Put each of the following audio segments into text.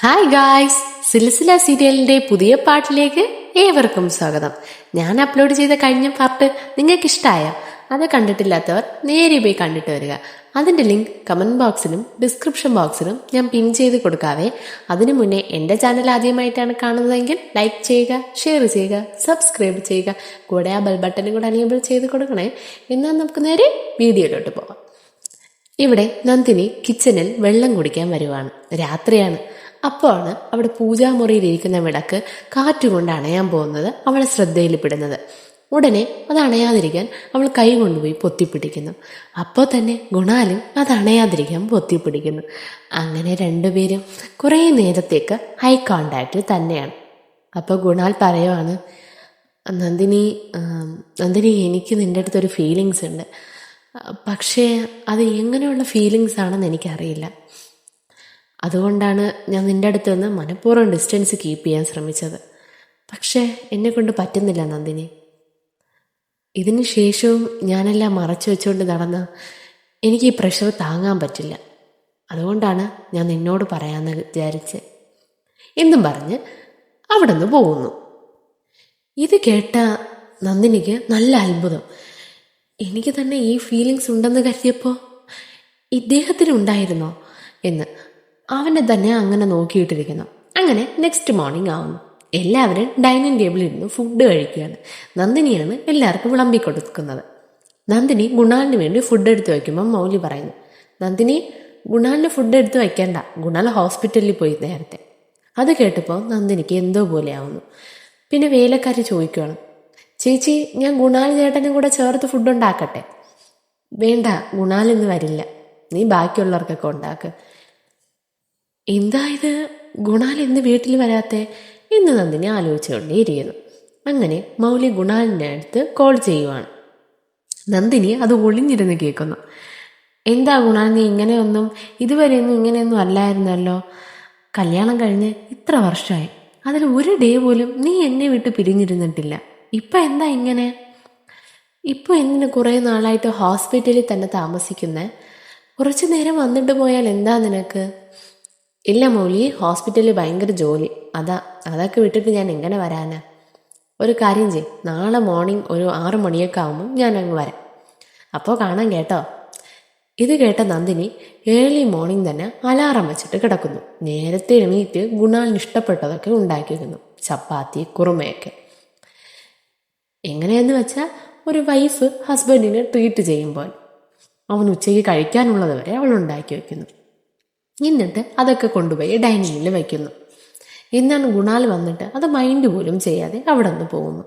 Hi guys, Silsila സീരിയലിന്റെ പുതിയ പാട്ടിലേക്ക് ഏവർക്കും സ്വാഗതം. ഞാൻ അപ്ലോഡ് ചെയ്ത കഴിഞ്ഞ പാർട്ട് നിങ്ങൾക്ക് ഇഷ്ടമായോ? അത് കണ്ടിട്ടില്ലാത്തവർ നേരെ പോയി കണ്ടിട്ട് വരിക. അതിന്റെ ലിങ്ക് കമന്റ് ബോക്സിലും ഡിസ്ക്രിപ്ഷൻ ബോക്സിലും ഞാൻ പിൻ ചെയ്ത് കൊടുക്കാവേ. അതിനു മുന്നേ എൻ്റെ ചാനൽ ആദ്യമായിട്ടാണ് കാണുന്നതെങ്കിൽ ലൈക്ക് ചെയ്യുക, ഷെയർ ചെയ്യുക, സബ്സ്ക്രൈബ് ചെയ്യുക, കൂടെ ആ ബെൽ ബട്ടനും കൂടെ എനേബിൾ ചെയ്ത് കൊടുക്കണേ. എന്നാൽ നമുക്ക് നേരെ വീഡിയോയിലോട്ട് പോവാം. ഇവിടെ നന്ദിനി കിച്ചണിൽ വെള്ളം കുടിക്കാൻ വരുവാണ്. രാത്രിയാണ്. അപ്പോഴാണ് അവിടെ പൂജാമുറിയിലിരിക്കുന്ന വിളക്ക് കാറ്റുകൊണ്ട് അണയാൻ പോകുന്നത് അവളെ ശ്രദ്ധയിൽപ്പെടുന്നത്. ഉടനെ അത് അണയാതിരിക്കാൻ അവൾ കൈ കൊണ്ടുപോയി പൊത്തിപ്പിടിക്കുന്നു. അപ്പോൾ തന്നെ ഗുണാലും അത് അണയാതിരിക്കാൻ പൊത്തിപ്പിടിക്കുന്നു. അങ്ങനെ രണ്ടുപേരും കുറേ നേരത്തേക്ക് ഹൈ കോണ്ടാക്റ്റിൽ തന്നെയാണ്. അപ്പോൾ ഗുണാൽ പറയുവാണ്, നന്ദിനി നന്ദിനി എനിക്ക് നിൻ്റെ അടുത്തൊരു ഫീലിങ്സ് ഉണ്ട്. പക്ഷേ അത് എങ്ങനെയുള്ള ഫീലിങ്സ് ആണെന്ന് എനിക്കറിയില്ല. അതുകൊണ്ടാണ് ഞാൻ നിൻ്റെ അടുത്ത് നിന്ന് മനഃപൂർവ്വം ഡിസ്റ്റൻസ് കീപ്പ് ചെയ്യാൻ ശ്രമിച്ചത്. പക്ഷേ എന്നെക്കൊണ്ട് പറ്റുന്നില്ല നന്ദിനി. ഇതിന് ശേഷവും ഞാനെല്ലാം മറച്ചു വെച്ചുകൊണ്ട് നടന്ന എനിക്ക് ഈ പ്രഷർ താങ്ങാൻ പറ്റില്ല. അതുകൊണ്ടാണ് ഞാൻ നിന്നോട് പറയാമെന്ന് വിചാരിച്ച് എന്നും പറഞ്ഞ് അവിടെ നിന്ന് പോകുന്നു. ഇത് കേട്ട നന്ദിനിക്ക് നല്ല അത്ഭുതം. എനിക്ക് തന്നെ ഈ ഫീലിങ്സ് ഉണ്ടെന്ന് കരുതിയപ്പോൾ ഇദ്ദേഹത്തിനുണ്ടായിരുന്നോ എന്ന് അവനെ തന്നെ അങ്ങനെ നോക്കിയിട്ടിരിക്കുന്നു. അങ്ങനെ നെക്സ്റ്റ് മോർണിംഗ് ആവുന്നു. എല്ലാവരും ഡൈനിങ് ടേബിളിൽ ഇരുന്ന് ഫുഡ് കഴിക്കുകയാണ്. നന്ദിനിയാണ് എല്ലാവർക്കും വിളമ്പി കൊടുക്കുന്നത്. നന്ദിനി ഗുണാലിന് വേണ്ടി ഫുഡ് എടുത്ത് വയ്ക്കുമ്പോൾ മൗലി പറയുന്നു, നന്ദിനി ഗുണാലിന് ഫുഡ് എടുത്ത് വയ്ക്കേണ്ട, ഗുണാൽ ഹോസ്പിറ്റലിൽ പോയി നേരത്തെ. അത് കേട്ടപ്പോൾ നന്ദിനിക്ക് എന്തോ പോലെ ആവുന്നു. പിന്നെ വേലക്കാരി ചോദിക്കുകയാണ്, ചേച്ചി ഞാൻ ഗുണാൽ ചേട്ടനും കൂടെ ചേർത്ത് ഫുഡ് ഉണ്ടാക്കട്ടെ? വേണ്ട, ഗുണാൽ ഇന്ന് വരില്ല, നീ ബാക്കിയുള്ളവർക്കൊക്കെ ഉണ്ടാക്ക്. എന്താ ഇത്, ഗുണാൽ ഇന്ന് വീട്ടിൽ വരാത്തെ എന്ന് നന്ദിനി ആലോചിച്ചുകൊണ്ടേയിരിക്കുന്നു. അങ്ങനെ മൗലി ഗുണാലിൻ്റെ അടുത്ത് കോൾ ചെയ്യുവാണ്. നന്ദിനി അത് ഒളിഞ്ഞിരുന്ന് കേൾക്കുന്നു. എന്താ ഗുണാൽ, നീ ഇങ്ങനെയൊന്നും ഇതുവരെയൊന്നും ഇങ്ങനെയൊന്നും അല്ലായിരുന്നല്ലോ. കല്യാണം കഴിഞ്ഞ് ഇത്ര വർഷമായി, അതിൽ ഒരു ഡേ പോലും നീ എന്നെ വിട്ട് പിരിഞ്ഞിരുന്നിട്ടില്ല. ഇപ്പം എന്താ ഇങ്ങനെ? ഇപ്പോൾ എന്തിന് കുറേ നാളായിട്ട് ഹോസ്പിറ്റലിൽ തന്നെ താമസിക്കുന്നേ? കുറച്ചു നേരം വന്നിട്ട് പോയാൽ എന്താ നിനക്ക്? ഇല്ല മൗലി, ഹോസ്പിറ്റലിൽ ഭയങ്കര ജോലി, അതൊക്കെ വിട്ടിട്ട് ഞാൻ എങ്ങനെ വരാനാ? ഒരു കാര്യം ചെയ്യ്, നാളെ മോർണിംഗ് ഒരു 6 മണിയൊക്കെ ആകുമ്പോൾ ഞാൻ അങ്ങ് വരാം, അപ്പോൾ കാണാം കേട്ടോ. ഇത് കേട്ട നന്ദിനി ഏർലി മോർണിംഗ് തന്നെ അലാറം വെച്ചിട്ട് കിടക്കുന്നു. നേരത്തെ എണീറ്റ് ഗുണാലിന് ഇഷ്ടപ്പെട്ടതൊക്കെ ഉണ്ടാക്കി വെക്കുന്നു, ചപ്പാത്തി കുറുമയൊക്കെ. എങ്ങനെയെന്ന് വെച്ചാൽ ഒരു വൈഫ് ഹസ്ബൻഡിനെ ട്രീറ്റ് ചെയ്യുമ്പോൾ അവൻ ഉച്ചയ്ക്ക് കഴിക്കാനുള്ളത് വരെ അവൾ ഉണ്ടാക്കി വെക്കുന്നു. എന്നിട്ട് അതൊക്കെ കൊണ്ടുപോയി ഡൈനിങ്ങിൽ വയ്ക്കുന്നു. എന്നാണ് ഗുണാൽ വന്നിട്ട് അത് മൈൻഡ് പോലും ചെയ്യാതെ അവിടെ നിന്ന് പോകുന്നു.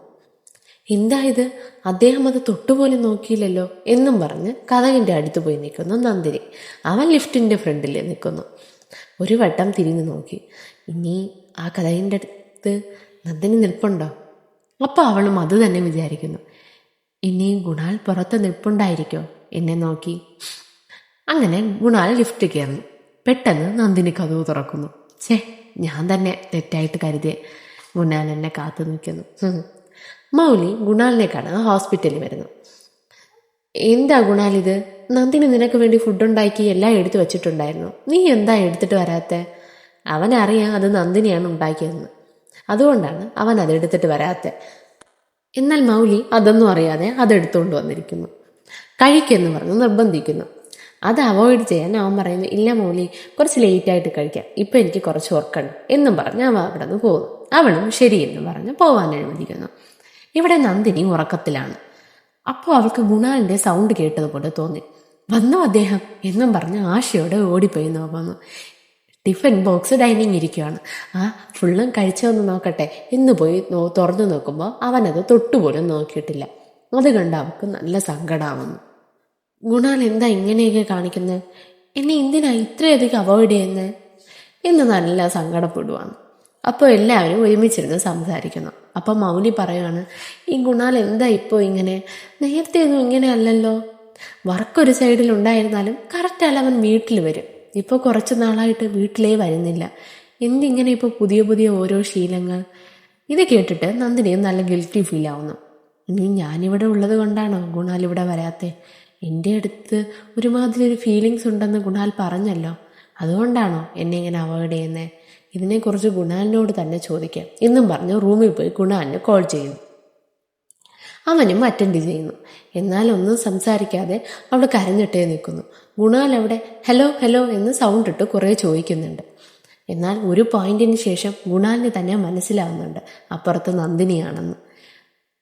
എന്താ ഇത്, അദ്ദേഹം അത് തൊട്ടുപോലും നോക്കിയില്ലല്ലോ എന്നും പറഞ്ഞ് കതകിൻ്റെ അടുത്ത് പോയി നിൽക്കുന്നു നന്ദിനി. അവൻ ലിഫ്റ്റിൻ്റെ ഫ്രണ്ടിൽ നിൽക്കുന്നു. ഒരു വട്ടം തിരിഞ്ഞു നോക്കി. ഇനി ആ കതകിൻ്റെ അടുത്ത് നന്ദിനി നിൽപ്പുണ്ടോ? അപ്പോൾ അവളും അത് തന്നെ വിചാരിക്കുന്നു. ഇനി ഗുണാൽ പുറത്ത് നിൽപ്പുണ്ടായിരിക്കോ എന്നെ നോക്കി. അങ്ങനെ ഗുണാൽ ലിഫ്റ്റ് കയറുന്നു. പെട്ടെന്ന് നന്ദിനി കതവ് തുറക്കുന്നു. ഞാൻ തന്നെ തെറ്റായിട്ട് കരുതിയ. ഗുണാൽ എന്നെ കാത്തു നിൽക്കുന്നു. മൗലി ഗുണാലിനെ കാണാൻ ഹോസ്പിറ്റലിൽ വരുന്നു. എന്താ ഗുണാൽ ഇത്, നന്ദിനി നിനക്ക് വേണ്ടി ഫുഡ് ഉണ്ടാക്കി എല്ലാം എടുത്തു വച്ചിട്ടുണ്ടായിരുന്നു, നീ എന്താ എടുത്തിട്ട് വരാത്തെ? അവനറിയാം അത് നന്ദിനിയാണ് ഉണ്ടാക്കിയതെന്ന്, അതുകൊണ്ടാണ് അവൻ അതെടുത്തിട്ട് വരാത്തെ. എന്നാൽ മൗലി അതൊന്നും അറിയാതെ അതെടുത്തുകൊണ്ട് വന്നിരിക്കുന്നു. കഴിക്കുമെന്ന് പറഞ്ഞ് നിർബന്ധിക്കുന്നു. അത് അവോയ്ഡ് ചെയ്യാൻ അവൻ പറയുന്നു, ഇല്ല മൗലി, കുറച്ച് ലേറ്റായിട്ട് കഴിക്കാം, ഇപ്പം എനിക്ക് കുറച്ച് വർക്കുണ്ട് എന്നും പറഞ്ഞ് അവൻ അവിടെ നിന്ന് പോകുന്നു. അവളും ശരിയെന്ന് പറഞ്ഞ് പോവാൻ അനുവദിക്കുന്നു. ഇവിടെ നന്ദിനി ഉറക്കത്തിലാണ്. അപ്പോൾ അവൾക്ക് ഗുണാലിൻ്റെ സൗണ്ട് കേട്ടതുപോലെ തോന്നി. വന്നോ അദ്ദേഹം എന്നും പറഞ്ഞ് ആശയോടെ ഓടിപ്പോയി നോക്കുന്നു. ടിഫിൻ ബോക്സ് ഡൈനിങ് ഇരിക്കുകയാണ്. ഫുള്ളും കഴിച്ചോന്ന് നോക്കട്ടെ എന്ന് പോയി തുറന്നു നോക്കുമ്പോൾ അവനത് തൊട്ടുപോലും നോക്കിയിട്ടില്ല. അത് കണ്ട് അവൾക്ക് നല്ല സങ്കടമാവുന്നു. ഗുണാൽ എന്താ ഇങ്ങനെയൊക്കെ കാണിക്കുന്നത്, എന്നെ എന്തിനാ ഇത്രയധികം അവോയ്ഡ് ചെയ്യുന്നത് എന്ന് നല്ല സങ്കടപ്പെടുവാണ്. അപ്പോൾ എല്ലാവരും ഒരുമിച്ചിരുന്ന് സംസാരിക്കുന്നു. അപ്പം മൗലി പറയുകയാണ്, ഈ ഗുണാൽ എന്താ ഇപ്പോൾ ഇങ്ങനെ, നേരത്തെ ഒന്നും ഇങ്ങനെ അല്ലല്ലോ. വർക്കൊരു സൈഡിൽ ഉണ്ടായിരുന്നാലും കറക്റ്റായാലും അവൻ വീട്ടിൽ വരും. ഇപ്പോൾ കുറച്ച് നാളായിട്ട് വീട്ടിലേ വരുന്നില്ല. എന്തിങ്ങനെ ഇപ്പോൾ പുതിയ പുതിയ ഓരോ ശീലങ്ങൾ? ഇത് കേട്ടിട്ട് നന്ദിനിയും നല്ല ഗിൽറ്റി ഫീൽ ആവുന്നു. ഇനി ഞാനിവിടെ ഉള്ളത് കൊണ്ടാണോ ഗുണാൽ ഇവിടെ വരാത്തെ? എൻ്റെ അടുത്ത് ഒരുമാതിരി ഒരു ഫീലിങ്സ് ഉണ്ടെന്ന് ഗുണാൽ പറഞ്ഞല്ലോ, അതുകൊണ്ടാണോ എന്നെ ഇങ്ങനെ അവോയ്ഡ് ചെയ്യുന്നത് ഇതിനെക്കുറിച്ച് ഗുണാലിനോട് തന്നെ ചോദിക്കാം എന്നും പറഞ്ഞ് റൂമിൽ പോയി ഗുണാലിന് കോൾ ചെയ്യുന്നു. അവനും അറ്റൻഡ് ചെയ്യുന്നു. എന്നാലൊന്നും സംസാരിക്കാതെ അവിടെ കരഞ്ഞിട്ടേ നിൽക്കുന്നു. ഗുണാൽ അവിടെ ഹലോ ഹലോ എന്ന് സൗണ്ട് ഇട്ട് കുറേ ചോദിക്കുന്നുണ്ട്. എന്നാൽ ഒരു പോയിന്റിന് ശേഷം ഗുണാലിന് തന്നെ മനസ്സിലാവുന്നുണ്ട് അപ്പുറത്ത് നന്ദിനിയാണെന്ന്.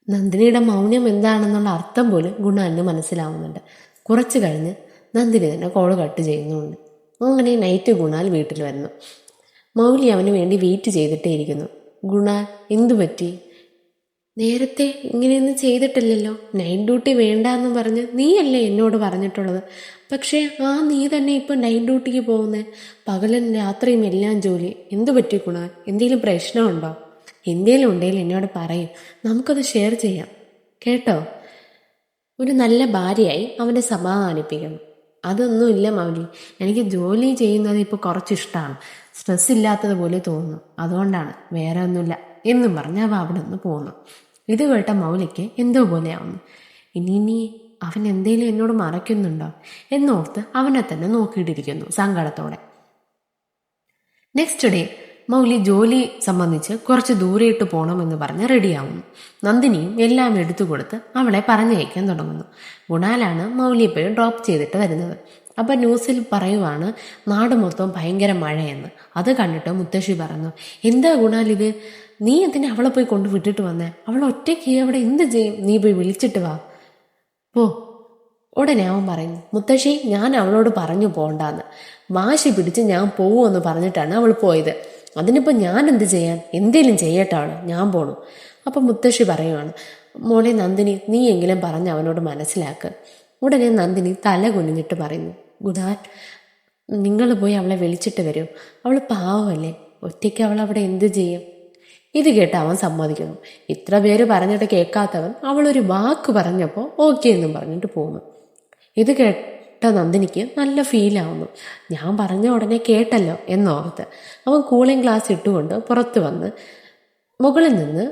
നന്ദിനിയുടെ മൗനം എന്താണെന്നുള്ള അർത്ഥം പോലും ഗുണാലിന് മനസ്സിലാവുന്നുണ്ട്. കുറച്ച് കഴിഞ്ഞ് നന്ദിനി തന്നെ കോള് കട്ട് ചെയ്യുന്നുണ്ട്. അങ്ങനെ നൈറ്റ് ഗുണാൽ വീട്ടിൽ വരുന്നു. മൗലി അവന് വേണ്ടി വെയിറ്റ് ചെയ്തിട്ടേ ഇരിക്കുന്നു. ഗുണാൽ എന്തു പറ്റി? നേരത്തെ ഇങ്ങനെയൊന്നും ചെയ്തിട്ടില്ലല്ലോ. നൈറ്റ് ഡ്യൂട്ടി വേണ്ട എന്ന് പറഞ്ഞ് നീയല്ലേ എന്നോട് പറഞ്ഞിട്ടുള്ളത്. പക്ഷേ നീ തന്നെ ഇപ്പം നൈറ്റ് ഡ്യൂട്ടിക്ക് പോകുന്നേ. പകലും രാത്രിയും എല്ലാം ജോലി. എന്തു പറ്റി ഗുണാൽ? എന്തെങ്കിലും പ്രശ്നമുണ്ടോ? എന്തെങ്കിലും ഉണ്ടെങ്കിൽ എന്നോട് പറയും, നമുക്കത് ഷെയർ ചെയ്യാം കേട്ടോ. ഒരു നല്ല ഭാര്യയായി അവനെ സമാധാനിപ്പിക്കണം. അതൊന്നുമില്ല മൗലി, എനിക്ക് ജോലി ചെയ്യുന്നത് ഇപ്പോൾ കുറച്ച് ഇഷ്ടമാണ്. സ്ട്രെസ് ഇല്ലാത്തതുപോലെ തോന്നുന്നു, അതുകൊണ്ടാണ്, വേറെ ഒന്നുമില്ല എന്നും പറഞ്ഞ് അവ അവിടെ നിന്ന് പോകുന്നു. ഇത് കേട്ട മൗലിക്ക് എന്തോ പോലെയാവുന്നു. ഇനി അവൻ എന്തേലും എന്നോട് മറയ്ക്കുന്നുണ്ടോ എന്നോർത്ത് അവനെ തന്നെ നോക്കിയിട്ടിരിക്കുന്നു സങ്കടത്തോടെ. നെക്സ്റ്റ് ഡേ മൗലി ജോലി സംബന്ധിച്ച് കുറച്ച് ദൂരെയിട്ട് പോകണമെന്ന് പറഞ്ഞ് റെഡിയാവുന്നു. നന്ദിനിയും എല്ലാം എടുത്തു കൊടുത്ത് അവളെ പറഞ്ഞയക്കാൻ തുടങ്ങുന്നു. ഗുണാലാണ് മൗലിയെ പോയി ഡ്രോപ്പ് ചെയ്തിട്ട് വരുന്നത്. അപ്പം ന്യൂസിൽ പറയുവാണ് നാട് മൊത്തം ഭയങ്കര മഴയെന്ന്. അത് കണ്ടിട്ട് മുത്തശ്ശി പറഞ്ഞു, എന്താ ഗുണാൽ ഇത്? നീ എന്തിനാ അവളെ പോയി കൊണ്ട് വിട്ടിട്ട് വന്നേ? അവൾ ഒറ്റയ്ക്ക് അവിടെ എന്ത് ചെയ്യും? നീ പോയി വിളിച്ചിട്ട് വാ പോ. ഉടനെ അവൻ പറയുന്നു, മുത്തശ്ശി ഞാൻ അവളോട് പറഞ്ഞു പോണ്ടാന്ന്. വാശി പിടിച്ച് ഞാൻ പോവുമെന്ന് പറഞ്ഞിട്ടാണ് അവൾ പോയത്. അതിനിപ്പോൾ ഞാൻ എന്ത് ചെയ്യാൻ? എന്തേലും ചെയ്യട്ടാണ്, ഞാൻ പോണു. അപ്പം മുത്തശ്ശി പറയുവാണ്, മോളെ നന്ദിനി, നീ എങ്കിലും പറഞ്ഞ് അവനോട് മനസ്സിലാക്ക്. ഉടനെ നന്ദിനി തല കുനിഞ്ഞിട്ട് പറയുന്നു, ഗുണാൽ നിങ്ങൾ പോയി അവളെ വിളിച്ചിട്ട് വരൂ. അവൾ പാവമല്ലേ, ഒറ്റയ്ക്ക് അവൾ അവിടെ എന്ത് ചെയ്യും? ഇത് കേട്ട് അവൻ സമ്മതിക്കുന്നു. ഇത്ര പേര് പറഞ്ഞിട്ട് കേൾക്കാത്തവൻ അവളൊരു വാക്ക് പറഞ്ഞപ്പോൾ ഓക്കെ എന്നും പറഞ്ഞിട്ട് പോകുന്നു. ഇത് കേട്ട നന്ദിനിക്ക് നല്ല ഫീലാവുന്നു. ഞാൻ പറഞ്ഞ ഉടനെ കേട്ടല്ലോ എന്നോർത്ത് അവൻ കൂളിംഗ് ഗ്ലാസ് ഇട്ടുകൊണ്ട് പുറത്ത് വന്ന് മുകളിൽ നിന്ന്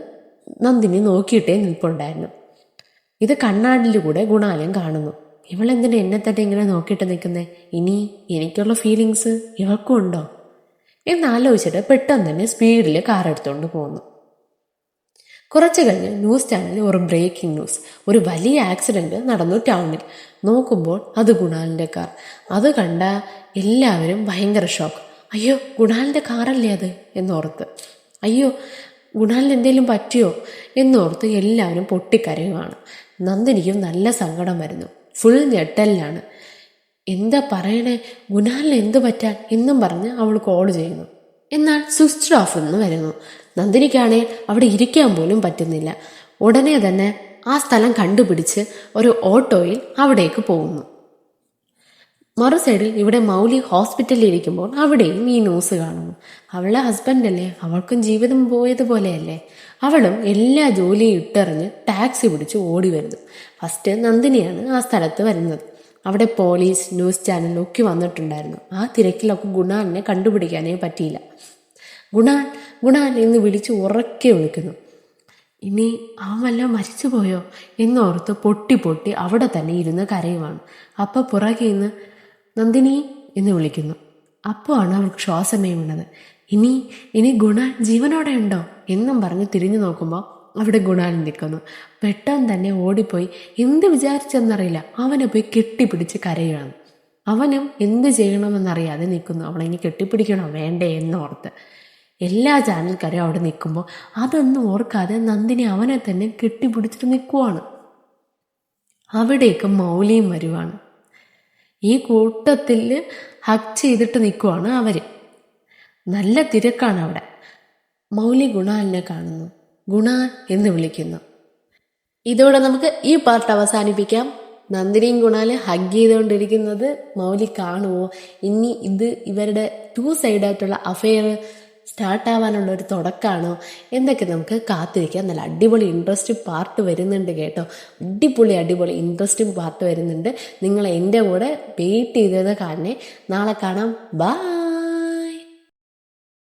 നന്ദിനി നോക്കിയിട്ടേ നിൽപ്പുണ്ടായിരുന്നു. ഇത് കണ്ണാടിലൂടെ ഗുണാലും കാണുന്നു. ഇവളെന്തിനാ എന്നെ തന്നെ ഇങ്ങനെ നോക്കിയിട്ട് നിൽക്കുന്നേ? ഇനി എനിക്കുള്ള ഫീലിങ്സ് ഇവൾക്കും ഉണ്ടോ എന്നാലോചിച്ചിട്ട് പെട്ടെന്ന് തന്നെ സ്പീഡിൽ കാർ എടുത്തുകൊണ്ട് പോകുന്നു. കുറച്ച് കഴിഞ്ഞ് ന്യൂസ് ചാനലിൽ ഒരു ബ്രേക്കിംഗ് ന്യൂസ്, ഒരു വലിയ ആക്സിഡന്റ് നടന്നു ടൗണിൽ. നോക്കുമ്പോൾ അത് ഗുണാലിന്റെ കാർ. അത് കണ്ട എല്ലാവരും ഭയങ്കര ഷോക്ക്. അയ്യോ, ഗുണാലിന്റെ കാറല്ലേ അത് എന്നോർത്ത്. അയ്യോ, ഗുണാലിന് എന്തെങ്കിലും പറ്റിയോ എന്നോർത്ത് എല്ലാവരും പൊട്ടിക്കരയുവാണ്. നന്ദിനിക്കും നല്ല സങ്കടം വരുന്നു. ഫുൾ ഞെട്ടലിലാണ്. എന്താ പറയണേ, ഗുണാലിന് എന്ത് പറ്റാൻ എന്നും പറഞ്ഞ് അവൾ കോൾ ചെയ്യുന്നു. എന്നാൽ സ്വിച്ച് ഓഫ് എന്ന് വരുന്നു. നന്ദിനിക്കാണേ അവിടെ ഇരിക്കാൻ പോലും പറ്റുന്നില്ല. ഉടനെ തന്നെ ആ സ്ഥലം കണ്ടുപിടിച്ച് ഒരു ഓട്ടോയിൽ അവിടേക്ക് പോകുന്നു. മറു സൈഡിൽ ഇവിടെ മൗലി ഹോസ്പിറ്റലിൽ ഇരിക്കുമ്പോൾ അവിടെയും ഈ ന്യൂസ് കാണുന്നു. അവളുടെ ഹസ്ബൻഡല്ലേ, അവൾക്കും ജീവിതം പോയതുപോലെയല്ലേ. അവളും എല്ലാ ജോലിയും ഇട്ടെറിഞ്ഞ് ടാക്സി പിടിച്ച് ഓടി വരുന്നു. ഫസ്റ്റ് നന്ദിനിയാണ് ആ സ്ഥലത്ത് വരുന്നത്. അവിടെ പോലീസ്, ന്യൂസ് ചാനലൊക്കെ വന്നിട്ടുണ്ടായിരുന്നു. ആ തിരക്കിലൊക്കെ ഗുണാലിനെ കണ്ടുപിടിക്കാനേ പറ്റിയില്ല. ഗുണാൽ ഗുണാൽ എന്ന് വിളിച്ച് ഉറക്കെ വിളിക്കുന്നു. ഇനി അവൻ വല്ലതും മരിച്ചു പോയോ എന്നോർത്ത് പൊട്ടി പൊട്ടി അവിടെ തന്നെ ഇരുന്ന് കരയുവാണ്. അപ്പം പുറകെ നിന്ന് നന്ദിനി എന്ന് വിളിക്കുന്നു. അപ്പോൾ ആണ് അവൾക്ക് ശ്വാസമേ വീണത്. ഇനി ഗുണാൽ ജീവനോടെ ഉണ്ടോ എന്നും പറഞ്ഞ് തിരിഞ്ഞു നോക്കുമ്പോൾ അവിടെ ഗുണാൽ നിൽക്കുന്നു. പെട്ടെന്ന് തന്നെ ഓടിപ്പോയി എന്ത് വിചാരിച്ചെന്നറിയില്ല അവനെ പോയി കെട്ടിപ്പിടിച്ച് കരയുകയാണ്. അവനും എന്ത് ചെയ്യണമെന്നറിയാതെ നിൽക്കുന്നു. അവളിനി കെട്ടിപ്പിടിക്കണോ വേണ്ടേ എന്നോർത്ത്. എല്ലാ ചാനൽക്കാരും അവിടെ നിൽക്കുമ്പോൾ അതൊന്നും ഓർക്കാതെ നന്ദിനി അവനെ തന്നെ കെട്ടിപ്പിടിച്ചിട്ട് നിൽക്കുവാണ്. അവിടേക്ക് മൗലിയും വരുവാണ്. ഈ കൂട്ടത്തിൽ ഹഗ് ചെയ്തിട്ട് നിൽക്കുവാണ് അവർ. നല്ല തിരക്കാണ് അവിടെ. മൗലി ഗുണാലിനെ കാണുന്നു. ഗുണാൽ എന്ന് വിളിക്കുന്നു. ഇതോടെ നമുക്ക് ഈ പാർട്ട് അവസാനിപ്പിക്കാം. നന്ദിനിയും ഗുണാല് ഹഗ് ചെയ്തുകൊണ്ടിരിക്കുന്നത് മൗലി കാണുമോ? ഇനി ഇത് ഇവരുടെ 2 സൈഡായിട്ടുള്ള അഫെയർ സ്റ്റാർട്ടാവാനുള്ള ഒരു തുടക്കമാണോ എന്നൊക്കെ നമുക്ക് കാത്തിരിക്കാം. നല്ല അടിപൊളി ഇൻട്രസ്റ്റിംഗ് പാർട്ട് വരുന്നുണ്ട് കേട്ടോ. അടിപൊളി ഇൻട്രസ്റ്റിംഗ് പാർട്ട് വരുന്നുണ്ട്. നിങ്ങൾ എൻ്റെ കൂടെ വെയിറ്റ് ചെയ്തത് കാണേ. നാളെ കാണാം. ബൈ.